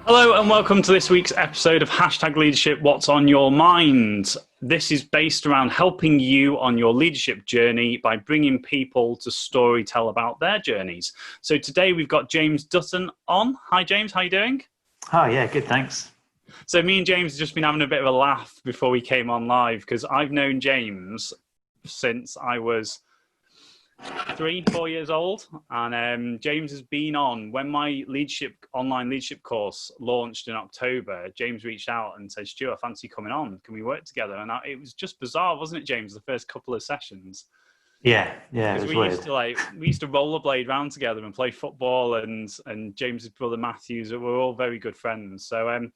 Hello and welcome to this week's episode of Hashtag Leadership, What's on Your Mind. This is based around helping you on your leadership journey by bringing people to storytell about their journeys. So today we've got James Dutton on. Hi James, how are you doing? Oh yeah, good, thanks. So me and James have just been having a bit of a laugh before we came on live because I've known James since I was 3-4 years old, and James has been on when my online leadership course launched in October. James reached out and said, "Stuart, I fancy coming on. Can we work together?" And it was just bizarre, wasn't it, James? The first couple of sessions. Yeah, it was weird. We used to rollerblade around together and play football, and James's brother Matthews. We're all very good friends. So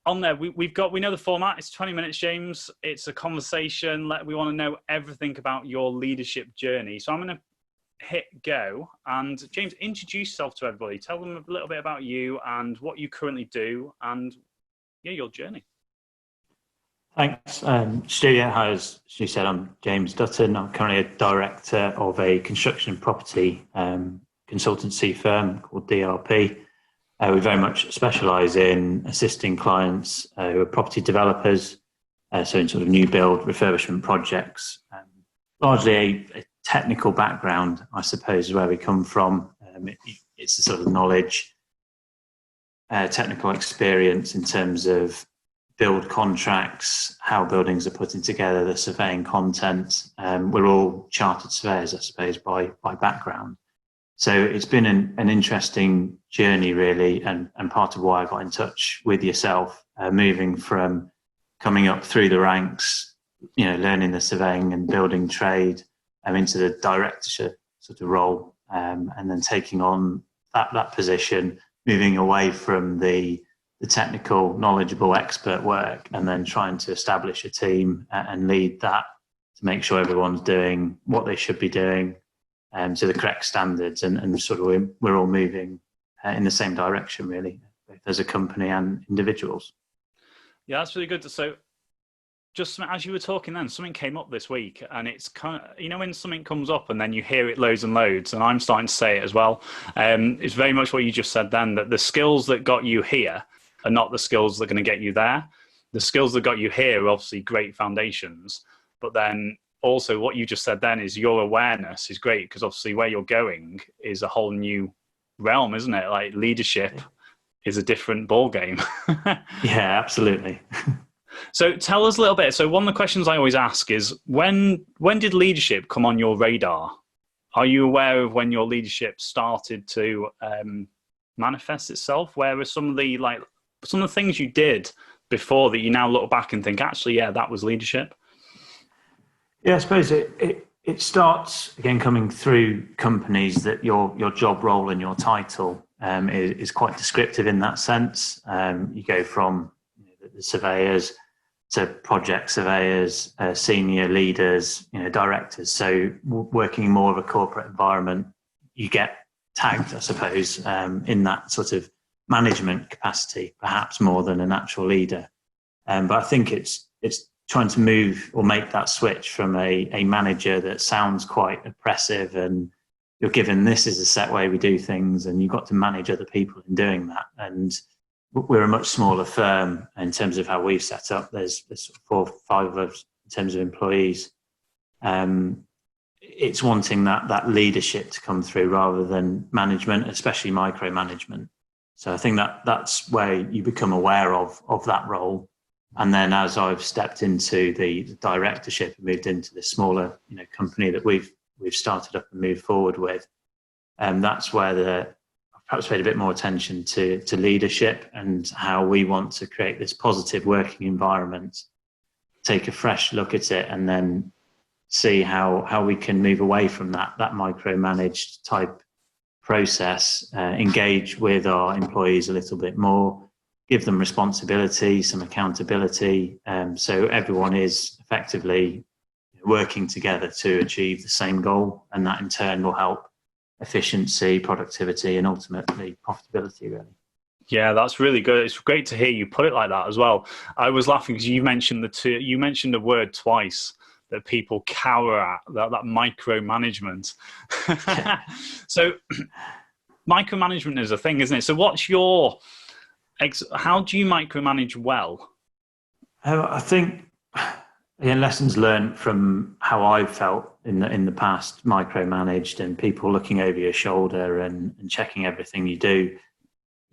on there, we know the format. It's 20 minutes, James. It's a conversation. We want to know everything about your leadership journey. So I'm going to hit go. And James, introduce yourself to everybody. Tell them a little bit about you and what you currently do and your journey. Thanks, Stu. As you said, I'm James Dutton. I'm currently a director of a construction and property consultancy firm called DRP. We very much specialise in assisting clients who are property developers, so in sort of new build refurbishment projects. Largely a technical background, I suppose, is where we come from. It's the sort of knowledge, technical experience in terms of build contracts, how buildings are putting together, the surveying content. We're all chartered surveyors, I suppose, by background. So it's been an interesting journey, really, and part of why I got in touch with yourself, moving from coming up through the ranks, learning the surveying and building trade, into the directorship sort of role, and then taking on that position, moving away from the technical, knowledgeable expert work, and then trying to establish a team and lead that to make sure everyone's doing what they should be doing. To the correct standards, and sort of we're all moving in the same direction, really, both as a company and individuals. Yeah, that's really good. So just as you were talking then, something came up this week, and it's kind of, when something comes up and then you hear it loads and loads, and I'm starting to say it as well. It's very much what you just said then, that the skills that got you here are not the skills that are going to get you there. The skills that got you here are obviously great foundations, but then also what you just said then is your awareness is great, because obviously where you're going is a whole new realm, isn't it? Like leadership is a different ball game. Yeah, absolutely. So tell us a little bit. So one of the questions I always ask is when did leadership come on your radar? Are you aware of when your leadership started to manifest itself? Where were some of the things you did before that you now look back and think, actually, yeah, that was leadership? Yeah, I suppose it starts, again, coming through companies that your job role and your title is quite descriptive in that sense. You go from the surveyors to project surveyors, senior leaders, directors. So working in more of a corporate environment, you get tagged, I suppose, in that sort of management capacity, perhaps more than a natural leader. But I think it's trying to move or make that switch from a manager that sounds quite oppressive, and you're given this is a set way we do things, and you've got to manage other people in doing that. And we're a much smaller firm in terms of how we've set up. There's 4 or 5 of us in terms of employees. It's wanting that leadership to come through rather than management, especially micromanagement. So I think that's where you become aware of that role. And then as I've stepped into the directorship and moved into this smaller, company that we've started up and moved forward with, that's where I've perhaps paid a bit more attention to leadership and how we want to create this positive working environment, take a fresh look at it, and then see how we can move away from that micromanaged type process, engage with our employees a little bit more, give them responsibility, some accountability, so everyone is effectively working together to achieve the same goal, and that in turn will help efficiency, productivity, and ultimately profitability, really. Yeah, that's really good. It's great to hear you put it like that as well. I was laughing because you mentioned the word twice that people cower at, that micromanagement. So micromanagement is a thing, isn't it? So what's your How do you micromanage well? I think, again, lessons learned from how I've felt in the past, micromanaged and people looking over your shoulder and checking everything you do.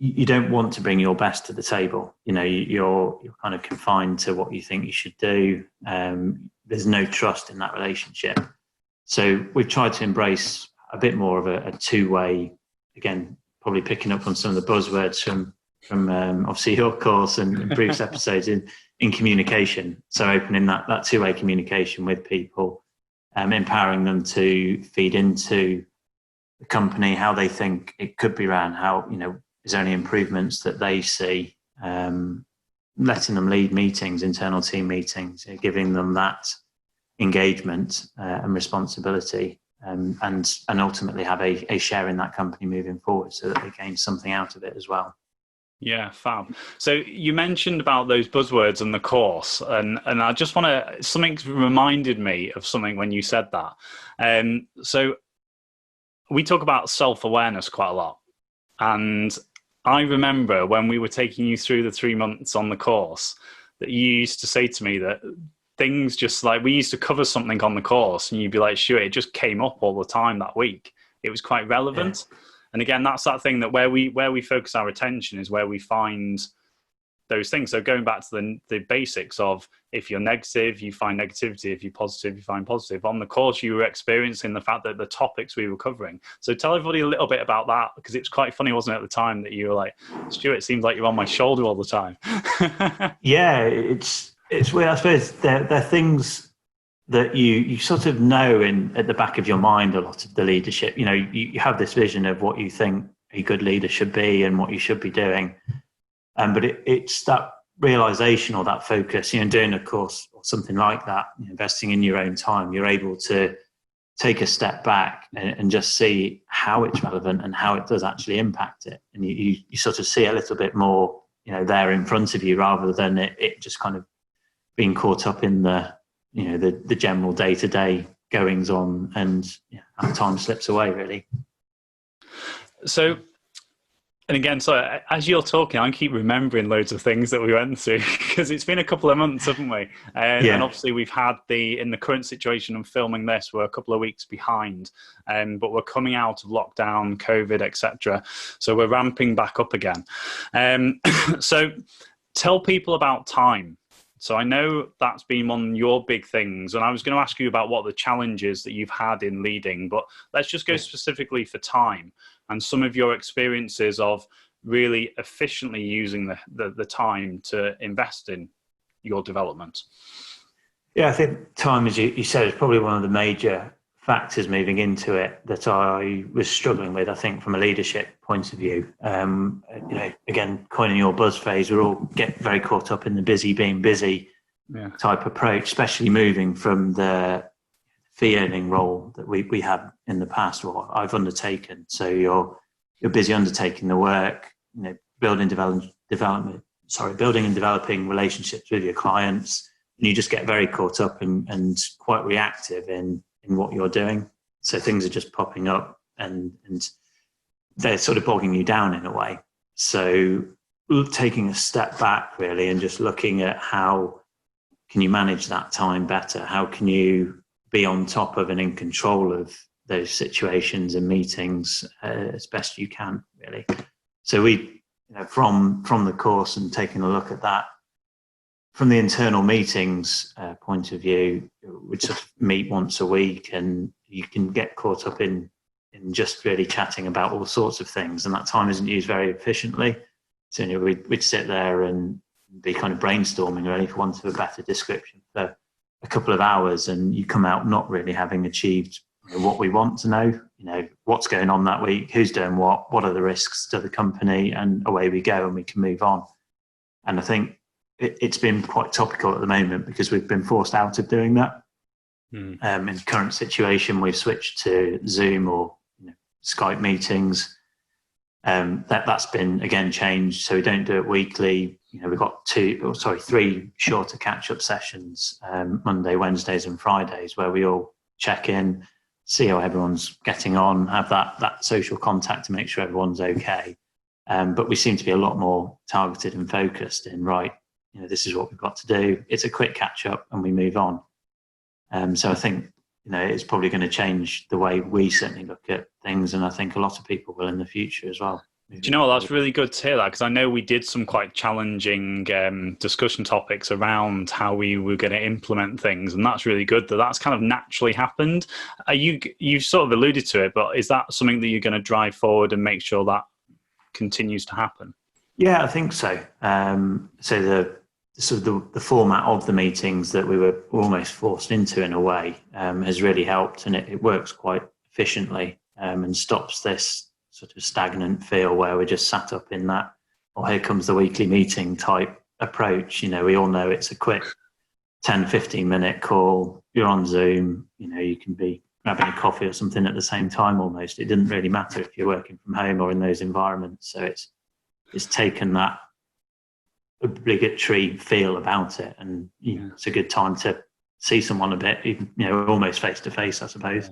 You don't want to bring your best to the table. You know, you're kind of confined to what you think you should do. There's no trust in that relationship. So we've tried to embrace a bit more of a two-way, again, probably picking up on some of the buzzwords from obviously your course and previous episodes in communication. So opening that two-way communication with people, empowering them to feed into the company, how they think it could be run, how, you know, is there any improvements that they see, letting them lead meetings, internal team meetings, giving them that engagement and responsibility, and ultimately have a share in that company moving forward so that they gain something out of it as well. Yeah, fab. So you mentioned about those buzzwords in the course, and I just want to, something reminded me of something when you said that. So we talk about self-awareness quite a lot. And I remember when we were taking you through the 3 months on the course that you used to say to me that things just like, we used to cover something on the course and you'd be like, sure, it just came up all the time that week. It was quite relevant. Yeah. And again, that's that thing that where we focus our attention is where we find those things. So going back to the basics of, if you're negative, you find negativity. If you're positive, you find positive. On the course, you were experiencing the fact that the topics we were covering. So tell everybody a little bit about that, because it was quite funny, wasn't it, at the time, that you were like, Stuart, it seems like you're on my shoulder all the time. Yeah, it's weird. I suppose they're things that you sort of know at the back of your mind, a lot of the leadership. You know, you have this vision of what you think a good leader should be and what you should be doing. But it's that realization or that focus, you know, doing a course or something like that, you know, investing in your own time, you're able to take a step back and just see how it's relevant and how it does actually impact it. And you sort of see a little bit more, you know, there in front of you, rather than it just kind of being caught up in the, you know, the general day-to-day goings on, and how time slips away, really. So, and again, so as you're talking, I keep remembering loads of things that we went through, because it's been a couple of months, haven't we? And obviously we've had in the current situation of filming this, we're a couple of weeks behind, but we're coming out of lockdown, COVID, etc. So we're ramping back up again. So tell people about time. So I know that's been one of your big things, and I was going to ask you about what the challenges that you've had in leading, but let's just go specifically for time and some of your experiences of really efficiently using the time to invest in your development. Yeah, I think time, as you said, is probably one of the major factors moving into it that I was struggling with, I think, from a leadership point of view. You know, again, coining your buzz phrase, we're all get very caught up in the busy being busy type approach, especially moving from the fee earning role that we had in the past, or I've undertaken. So you're busy undertaking the work, you know, building and developing relationships with your clients, and you just get very caught up and quite reactive in what you're doing. So things are just popping up and they're sort of bogging you down in a way. So taking a step back, really, and just looking at how can you manage that time better? How can you be on top of and in control of those situations and meetings as best you can, really? So we, you know, from the course and taking a look at that, from the internal meetings point of view, we sort of meet once a week, and you can get caught up in just really chatting about all sorts of things, and that time isn't used very efficiently. So, you know, we'd sit there and be kind of brainstorming, really, for want of a better description, for a couple of hours, and you come out not really having achieved, you know, what we want to know. You know, what's going on that week, who's doing what are the risks to the company, and away we go, and we can move on. And I think it's been quite topical at the moment because we've been forced out of doing that. In the current situation, we've switched to Zoom or, you know, Skype meetings. That's been again changed, so we don't do it weekly. You know, we've got 3 shorter catch-up sessions, Monday, Wednesdays, and Fridays, where we all check in, see how everyone's getting on, have that social contact to make sure everyone's okay. but we seem to be a lot more targeted and focused in, right, this is what we've got to do. It's a quick catch up and we move on. So I think, it's probably going to change the way we certainly look at things. And I think a lot of people will in the future as well. Do you know what? That's really good to hear that, because I know we did some quite challenging discussion topics around how we were going to implement things, and that's really good that that's kind of naturally happened. You sort of alluded to it, but is that something that you're going to drive forward and make sure that continues to happen? Yeah, I think so. So the format of the meetings that we were almost forced into in a way has really helped, and it works quite efficiently and stops this sort of stagnant feel where we're just sat up in that, here comes the weekly meeting type approach. We all know it's a quick 10, 15-minute call. You're on Zoom, you can be grabbing a coffee or something at the same time almost. It didn't really matter if you're working from home or in those environments. So it's taken that obligatory feel about it, and it's a good time to see someone a bit, even, almost face to face, I suppose.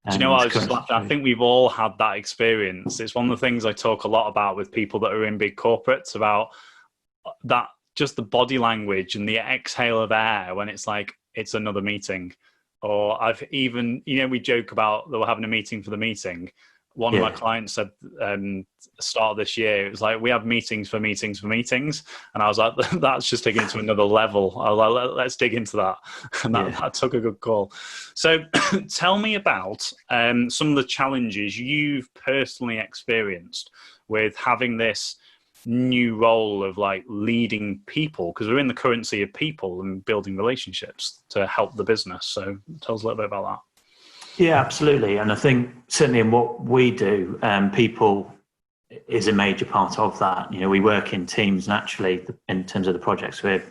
Do you know what I was just laughing? I think we've all had that experience. It's one of the things I talk a lot about with people that are in big corporates, about that, just the body language and the exhale of air when it's like, it's another meeting. Or I've even, we joke about that we're having a meeting for the meeting. One of my clients said start of this year, it was like, we have meetings for meetings for meetings. And I was like, that's just taking it to another level. I was like, let's dig into that. And that took a good call. So tell me about some of the challenges you've personally experienced with having this new role of like leading people, because we're in the currency of people and building relationships to help the business. So tell us a little bit about that. Yeah, absolutely. And I think certainly in what we do, people is a major part of that. We work in teams naturally in terms of the projects we're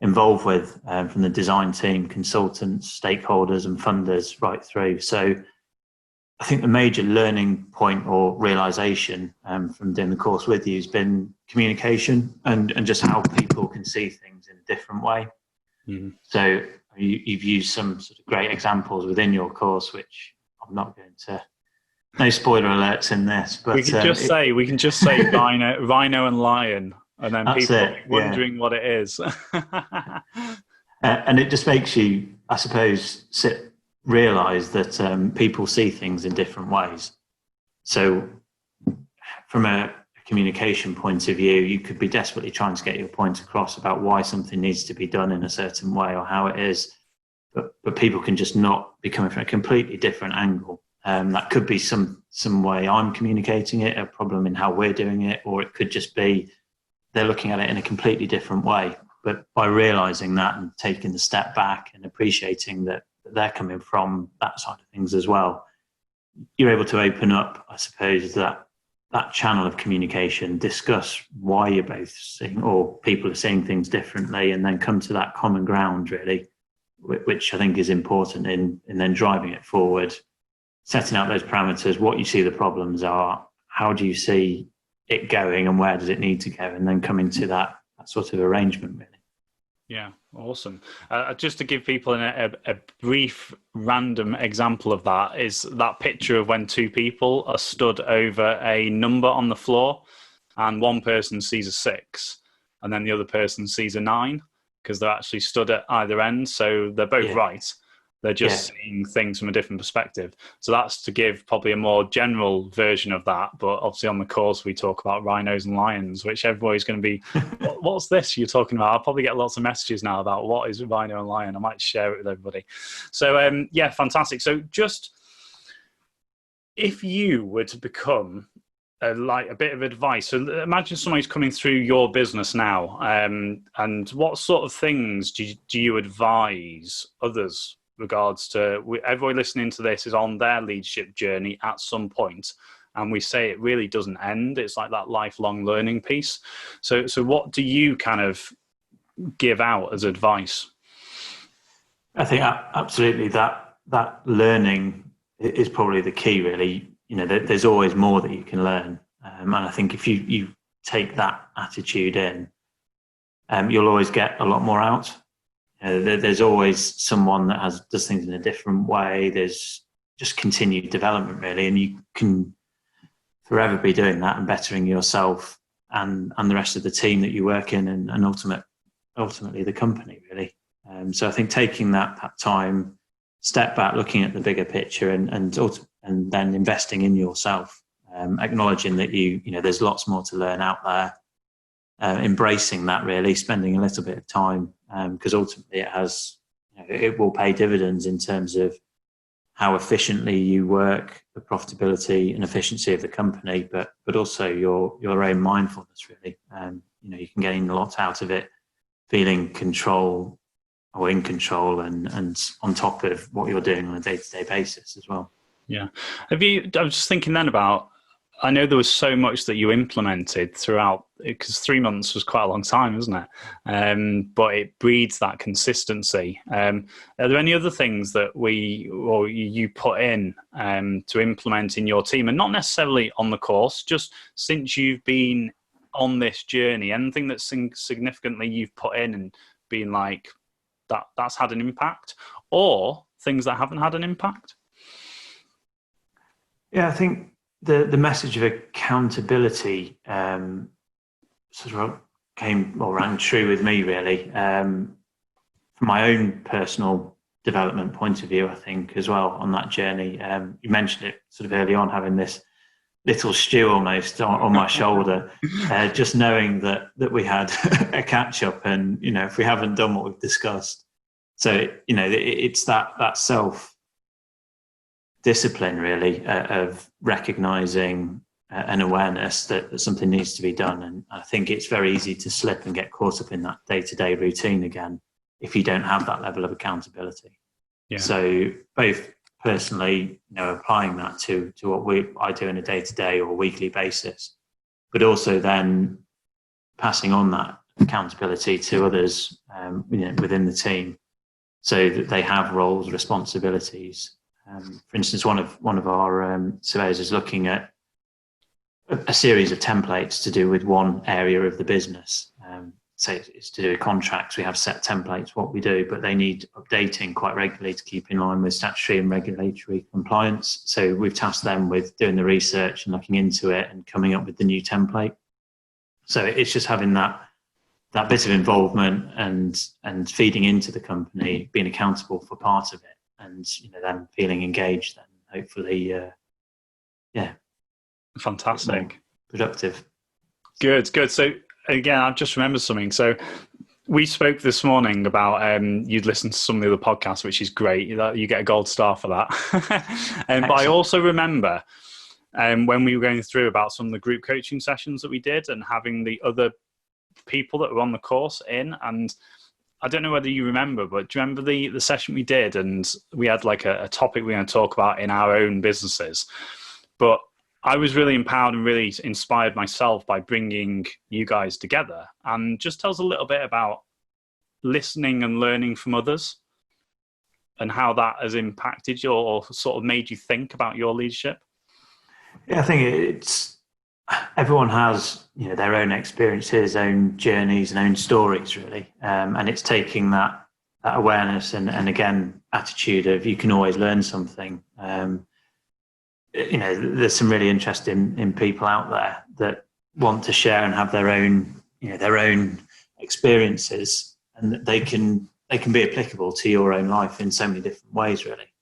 involved with, from the design team, consultants, stakeholders and funders right through. So I think the major learning point or realization from doing the course with you has been communication and just how people can see things in a different way. Mm-hmm. So you've used some sort of great examples within your course, which I'm not going to. No spoiler alerts in this, but we can just say rhino and lion, and then people are wondering what it is. And it just makes you, I suppose, realize that people see things in different ways. So, from a communication point of view, you could be desperately trying to get your point across about why something needs to be done in a certain way or how it is, but people can just not be coming from a completely different angle. That could be some way I'm communicating it, a problem in how we're doing it, or it could just be they're looking at it in a completely different way. But by realizing that and taking the step back and appreciating that they're coming from that side of things as well, you're able to open up, I suppose, that channel of communication, discuss why you're both seeing, or people are seeing things differently, and then come to that common ground, really, which I think is important in then driving it forward, setting out those parameters, what you see the problems are, how do you see it going, and where does it need to go, and then coming to that sort of arrangement, really. Yeah, awesome. Just to give people a brief random example of that is that picture of when two people are stood over a number on the floor, and one person sees a 6 and then the other person sees a 9, because they're actually stood at either end. So they're both right. They're just seeing things from a different perspective. So that's to give probably a more general version of that. But obviously on the course, we talk about rhinos and lions, which everybody's going to be, what's this you're talking about? I'll probably get lots of messages now about what is rhino and lion. I might share it with everybody. So yeah, fantastic. So just if you were to become like a bit of advice, so imagine somebody's coming through your business now, and what sort of things do you advise others regards to? Everybody listening to this is on their leadership journey at some point, and we say it really doesn't end. It's like that lifelong learning piece. So what do you kind of give out as advice? I think absolutely that learning is probably the key, really. There's always more that you can learn, and I think if you take that attitude in, you'll always get a lot more out. There's always someone that does things in a different way. There's just continued development, really, and you can forever be doing that and bettering yourself and the rest of the team that you work in, and ultimately the company, really. So I think taking that time, step back, looking at the bigger picture, and then investing in yourself, acknowledging that there's lots more to learn out there, embracing that, really, spending a little bit of time, because ultimately it will pay dividends in terms of how efficiently you work, the profitability and efficiency of the company, but also your own mindfulness, really. You can gain a lot out of it, feeling control or in control and on top of what you're doing on a day-to-day basis as well. Yeah. I was just thinking then about, I know there was so much that you implemented throughout, because 3 months was quite a long time, isn't it? But it breeds that consistency. Are there any other things that you put in to implement in your team, and not necessarily on the course, just since you've been on this journey, anything that's significantly you've put in and been like, that's had an impact, or things that haven't had an impact? Yeah, I think the message of accountability sort of rang true with me, really, from my own personal development point of view, I think, as well, on that journey. You mentioned it sort of early on, having this little stew almost on my shoulder, just knowing that we had a catch up, and if we haven't done what we've discussed. So it's that self discipline, really, of recognizing an awareness that something needs to be done. And I think it's very easy to slip and get caught up in that day-to-day routine again if you don't have that level of accountability. Yeah. So both personally, applying that to what I do on a day-to-day or weekly basis, but also then passing on that accountability to others, within the team, so that they have roles, responsibilities. For instance, one of our surveyors is looking at a series of templates to do with one area of the business. So it's to do with contracts. We have set templates, what we do, but they need updating quite regularly to keep in line with statutory and regulatory compliance. So we've tasked them with doing the research and looking into it and coming up with the new template. So it's just having that bit of involvement and feeding into the company, being accountable for part of it, and them feeling engaged, then hopefully fantastic, productive. Good. So again, I've just remembered something. So we spoke this morning about you'd listen to some of the other podcasts, which is great. You get a gold star for that. But I also remember when we were going through about some of the group coaching sessions that we did, and having the other people that were on the course in, and I don't know whether you remember, but do you remember the session we did? And we had like a topic we were going to talk about in our own businesses. But I was really empowered and really inspired myself by bringing you guys together. And just tell us a little bit about listening and learning from others, and how that has impacted you or sort of made you think about your leadership. Yeah, I think everyone has their own experiences, own journeys and own stories, really, and it's taking that awareness and again attitude of you can always learn something. There's some really interesting people out there that want to share and have their own experiences, and they can be applicable to your own life in so many different ways, really.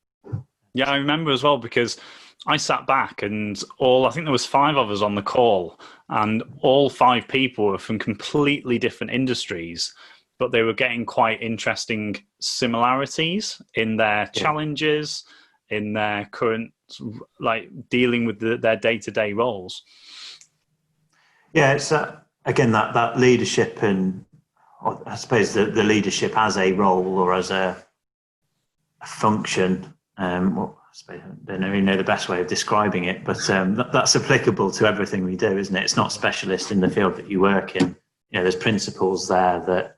Yeah, I remember as well, because I sat back and I think there was 5 of us on the call, and all 5 people were from completely different industries, but they were getting quite interesting similarities in their challenges, in their current, like, dealing with their day-to-day roles. Yeah, it's again that leadership, and I suppose the leadership as a role or as a function. I suppose I don't really know the best way of describing it, but that's applicable to everything we do, isn't it? It's not specialist in the field that you work in. There's principles there that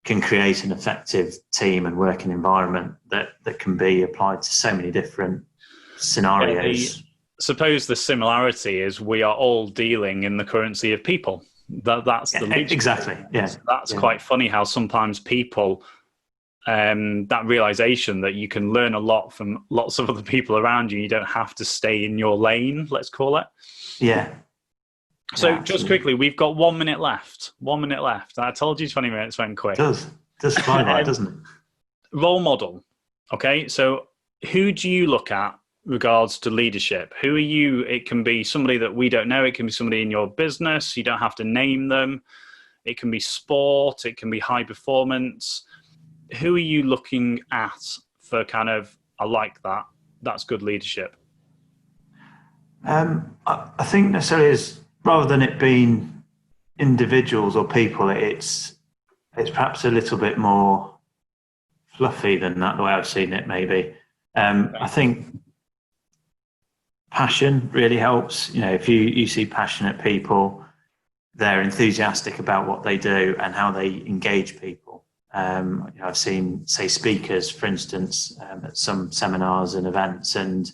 can create an effective team and working environment that can be applied to so many different scenarios. Suppose the similarity is we are all dealing in the currency of people. That's the leadership. Exactly. Yeah. So that's quite funny how sometimes people that realization that you can learn a lot from lots of other people around you. You don't have to stay in your lane, let's call it. Yeah. So Yeah, just quickly, we've got 1 minute left. 1 minute left. I told you 20 minutes went quick. It does fly by, doesn't it? Role model. Okay, so who do you look at regards to leadership? Who are you? It can be somebody that we don't know. It can be somebody in your business. You don't have to name them. It can be sport. It can be high performance. Who are you looking at for kind of, I like that. That's good leadership. I think necessarily is, rather than it being individuals or people, it's perhaps a little bit more fluffy than that, the way I've seen it maybe. I think passion really helps. You know, if you see passionate people, they're enthusiastic about what they do and how they engage people. I've seen, say, speakers, for instance, at some seminars and events, and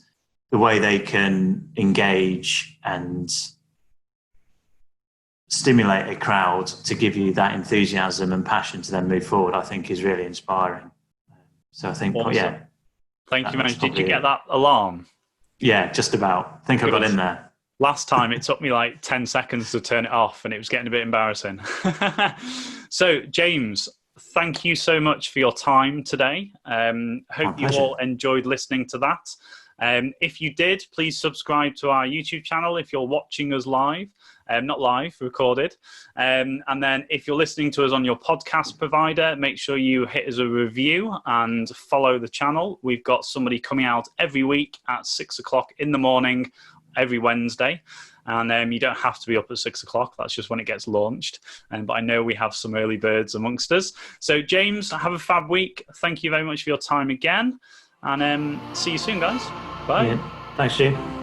the way they can engage and stimulate a crowd to give you that enthusiasm and passion to then move forward, I think is really inspiring. So I think, awesome. Yeah. Thank you, man. Did you get that alarm? Yeah, just about. I think I got in there. Last time it took me like 10 seconds to turn it off and it was getting a bit embarrassing. So, James, thank you so much for your time today. Hope you all enjoyed listening to that. If you did, please subscribe to our YouTube channel if you're watching us live. Not live, recorded. And then if you're listening to us on your podcast provider, make sure you hit us a review and follow the channel. We've got somebody coming out every week at 6 o'clock in the morning, every Wednesday. And you don't have to be up at 6 o'clock. That's just when it gets launched. But I know we have some early birds amongst us. So James, have a fab week. Thank you very much for your time again. And see you soon, guys. Bye. Yeah. Thanks, Jim.